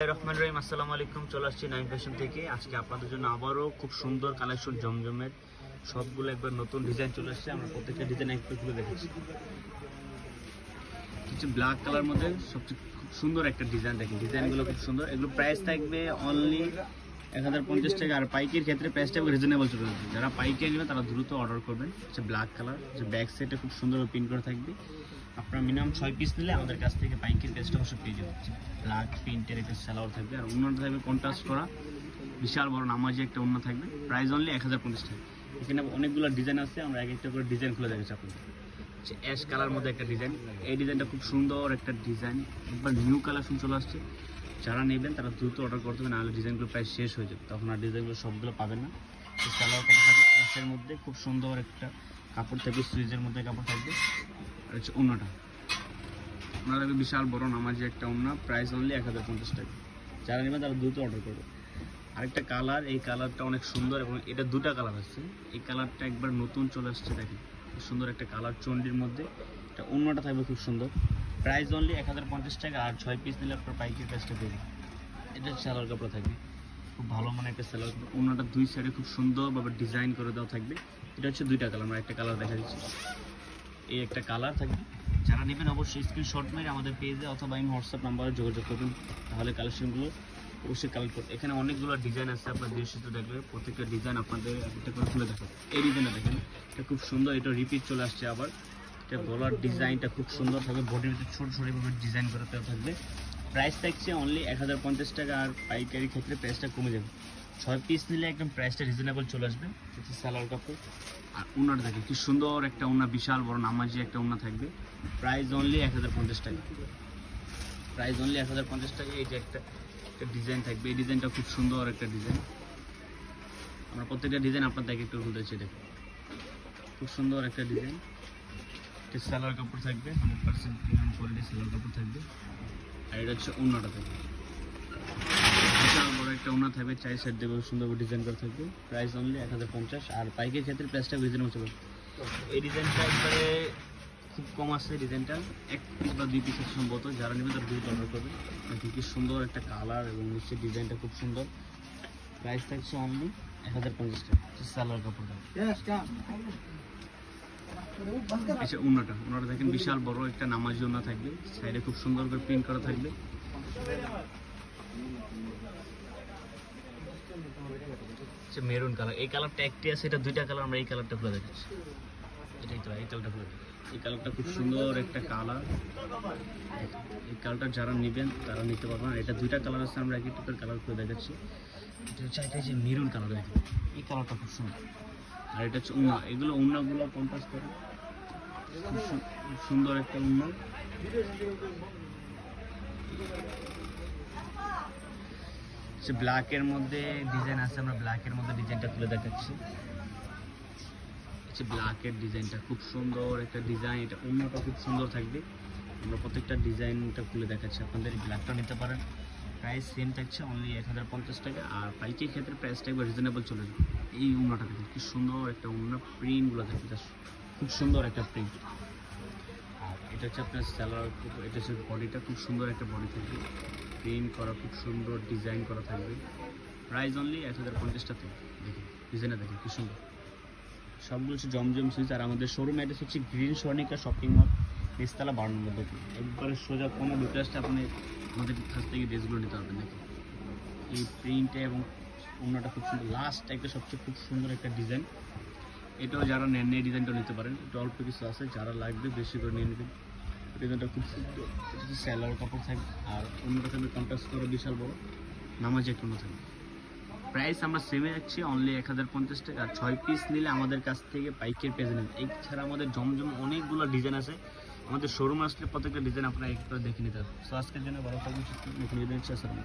রহমান রহিম, আসসালামু আলাইকুম। চলে আসছি নাইম ফ্যাশন থেকে। আজকে আপনাদের জন্য আবারও খুব সুন্দর কালেকশন জমজমের সবগুলো একবার নতুন ডিজাইন চলে আসছে। আমরা প্রত্যেকটা ডিজাইন একটু খুলে দেখেছি। কিছু ব্ল্যাক কালার মধ্যে সবচেয়ে খুব সুন্দর একটা ডিজাইন দেখেন। ডিজাইনগুলো খুব সুন্দর। এগুলো প্রাইস থাকবে অনলি 1050 টাকা। আর পাইকের ক্ষেত্রে প্রাইসটা রিজনেবল চলে আসবে। যারা পাইকারি নেবেন তারা দ্রুত অর্ডার করবেন। হচ্ছে ব্ল্যাক কালার, যে ব্যাক সাইডে খুব সুন্দরভাবে প্রিন্ট করা থাকবে। আপনার মিনিমাম 6 পিস নিলে আমাদের কাছ থেকে পাইকারি প্রাইসটা অবশ্য পেয়ে যাবে। ব্ল্যাক প্রিন্টের একটা সালোয়ার থাকবে, আর অন্যটা থাকবে কন্ট্রাস্ট করা বিশাল বড় নামাজি একটা অন্য থাকবে। প্রাইস অনলি 1050 টাকা। এখানে অনেকগুলো ডিজাইন আছে, আমরা এক একটা করে ডিজাইন খুলে দেখাচ্ছি আপনাদের। অ্যাশ কালার মধ্যে একটা ডিজাইন। এই ডিজাইনটা খুব সুন্দর একটা ডিজাইন, একবার নিউ কালেকশন চলে আসছে। যারা নেবেন তারা দ্রুত অর্ডার করতে হবে, নাহলে ডিজাইনগুলো প্রায় শেষ হয়ে যাবে, তখন আর ডিজাইনগুলো সবগুলো পাবেন না। তো সালোয়ার কাপড় থাকবে অ্যাশের মধ্যে, খুব সুন্দর একটা কাপড় থাকবে, সুইচের মধ্যে কাপড় থাকবে। আর হচ্ছে অন্যটা ওনার থাকবে বিশাল বড় নামাজি একটা ওড়না। প্রাইস অনলি 1050 টাকা। যারা নেবেন তারা দ্রুত অর্ডার করবে। আরেকটা কালার, এই কালারটা অনেক সুন্দর এবং এটা দুটা কালার আছে। এই কালারটা একবার নতুন চলে আসছে, দেখেন খুব সুন্দর একটা কালার চন্ডির মধ্যে। এটা অন্যটা থাকবে খুব সুন্দর। প্রাইস অনলি 1050 টাকা। আর 6 পিস নিলে আপনার পাইকারি প্রাইসটা দেবে। এটা সালোয়ার কাপড় থাকবে, খুব ভালো মানে একটা সালোয়ার কাপড়। অন্যটা দুই সাইডে খুব সুন্দরভাবে ডিজাইন করে দেওয়া থাকবে। এটা হচ্ছে দুইটা কালার, আমরা একটা কালার দেখা দিচ্ছি। এই একটা কালার থাকবে। যারা নেবেন অবশ্যই স্ক্রিনশট মেরে আমাদের পেজে অথবা আমি হোয়াটসঅ্যাপ নাম্বারে যোগাযোগ করবেন, তাহলে কালেকশনগুলো অবশ্যই কালেক্ট করতে। এখানে অনেকগুলো ডিজাইন আছে, আপনার দৃষ্টিতে দেখলে প্রত্যেকটা ডিজাইন আপনাদের একটা করে খুলে দেখাবো। এই ডিজাইনটা দেখেন, এটা খুব সুন্দর। এটা রিপিট চলে আসছে আবার। এটা গলার ডিজাইনটা খুব সুন্দর থাকবে, বডির ভিতরে ছোটো ছোটোভাবে ডিজাইন করে থাকবে। প্রাইস থাকছে অনলি 1050 টাকা। আর পাইকারি ক্ষেত্রে প্রাইসটা কমে যাবে। 6 পিস নিলে একদম প্রাইসটা রিজনেবল চলে আসবে। হচ্ছে সালোয়ার কাপড়। আর ওনার দেখে কি সুন্দর একটা ওনা, বিশাল বড় নামাজি একটা ওনা থাকবে। প্রাইস অনলি 1050 টাকা। প্রাইস অনলি 1050 টাকা। এই যে একটা ডিজাইন থাকবে, এই ডিজাইনটা খুব সুন্দর একটা ডিজাইন। আমরা প্রত্যেকটা ডিজাইন আপনাদেরকে একটু বলতেছি, দেখুন খুব সুন্দর একটা ডিজাইন। এটা সালোয়ার কাপড় থাকবে, 100% প্রিমিয়াম কোয়ালিটি সালোয়ার কাপড় থাকবে। আর এটা হচ্ছে ওনাটা থাকবে, বিশাল বড় একটা ওনা থাকবে, 4 সাইড দেবে সুন্দর ডিজাইন করা থাকবে। Price only 1050। আর পাইকের ক্ষেত্রে প্রাইসটা রিজনেবল চলবে। এই ডিজাইনটা একবারে খুব কম আছে, ডিজাইনটা 1 পিস বা 2 পিস সম্ভবত। যারা নেবেন তারা দ্রুত অর্ডার করবে। কি সুন্দর একটা কালার এবং নিশ্চয়ই ডিজাইনটা খুব সুন্দর। প্রাইস থাকছে অনলি 1050 টাকা। সালোয়ার কাপড় আচ্ছা, ওনাটা দেখেন বিশাল বড় একটা নামাজি ওনা থাকবে, সাইডে খুব সুন্দর করে প্রিন্ট করা থাকবে। মেরুন কালার, এই কালারটা একটি আছে, এটা দুইটা কালার। আমরা এই কালারটা খুলে দেখাচ্ছি। এই কালারটা খুলে, এই কালারটা খুব সুন্দর একটা কালার। এই কালারটা যারা নেবেন তারা নিতে পারবেন। এটা দুইটা কালার আছে, আমরা এক একটা কালার খুলে দেখাচ্ছি। এটা হচ্ছে এটা যে মেরুন কালার, দেখেন এই কালারটা খুব সুন্দর। আর এটা হচ্ছে উন্না, এগুলো উন্নাগুলো কন্ট্রাস্ট করে খুব সুন্দর একটা উন্না। ব্ল্যাকের মধ্যে ডিজাইন আছে, আমরা ব্ল্যাকের মধ্যে ডিজাইনটা খুলে দেখাচ্ছি। ব্ল্যাকের ডিজাইনটা খুব সুন্দর একটা ডিজাইন। এটা অন্যটা খুব সুন্দর থাকবে। আমরা প্রত্যেকটা ডিজাইনটা খুলে দেখাচ্ছি আপনাদের। ব্ল্যাকটা নিতে পারেন। প্রাইস সেম থাকছে অনলি 1050 টাকা। আর পাইকারি ক্ষেত্রে প্রাইসটা একবার রিজনেবল চলে যাবে। এই উন্নাটা দেখুন কি সুন্দর একটা উন্না, প্রিন্টগুলো থাকবে খুব সুন্দর একটা প্রিন্ট। আর এটা হচ্ছে আপনার সালোয়ার, এটা হচ্ছে বডিটা, খুব সুন্দর একটা বডি থাকবে, প্রিন্ট করা, খুব সুন্দর ডিজাইন করা থাকবে। প্রাইস অনলি 1050 টাকা। দেখুন ডিজাইনটা দেখুন কি সুন্দর। সবগুলো হচ্ছে জমজম সুইচ। আর আমাদের শোরুম অ্যাড্রেস হচ্ছে গ্রিন স্বর্ণিকা শপিং মল, নিচতলা 12 নম্বর দোকান। একবারে সোজা কোনো রিকোয়েস্টে আপনি আমাদের কাছ থেকে ড্রেসগুলো নিতে পারবেন। দেখুন এই প্রিন্টে এবং অন্যটা খুব সুন্দর। লাস্ট একটা সবচেয়ে খুব সুন্দর একটা ডিজাইন। এটাও যারা নেন এই ডিজাইনটাও নিতে পারেন। এটা অল্প কিছু আছে, যারা লাগবে বেশি করে নিয়ে নেবেন। ডিজাইনটা খুব সুন্দর। এটা হচ্ছে সালোয়ার কাপড় থাকবে। আর অন্যটা থাকবে কন্ট্রাস্ট করে বিশাল বড় নামাজি একটা থাকবে। প্রাইস আমরা সেমে রাখছি অনলি 1050 টাকা। আর 6 পিস নিলে আমাদের কাছ থেকে পাইকারি পেয়ে নেবেন। এছাড়া আমাদের জমজম অনেকগুলো ডিজাইন আছে। আমাদের শোরুম আসলে প্রত্যেকটা ডিজাইন আপনারা একবার দেখে নিতে হবে। সো আজকের জন্য ভালো থাকবেন, সুস্থ থাকবেন।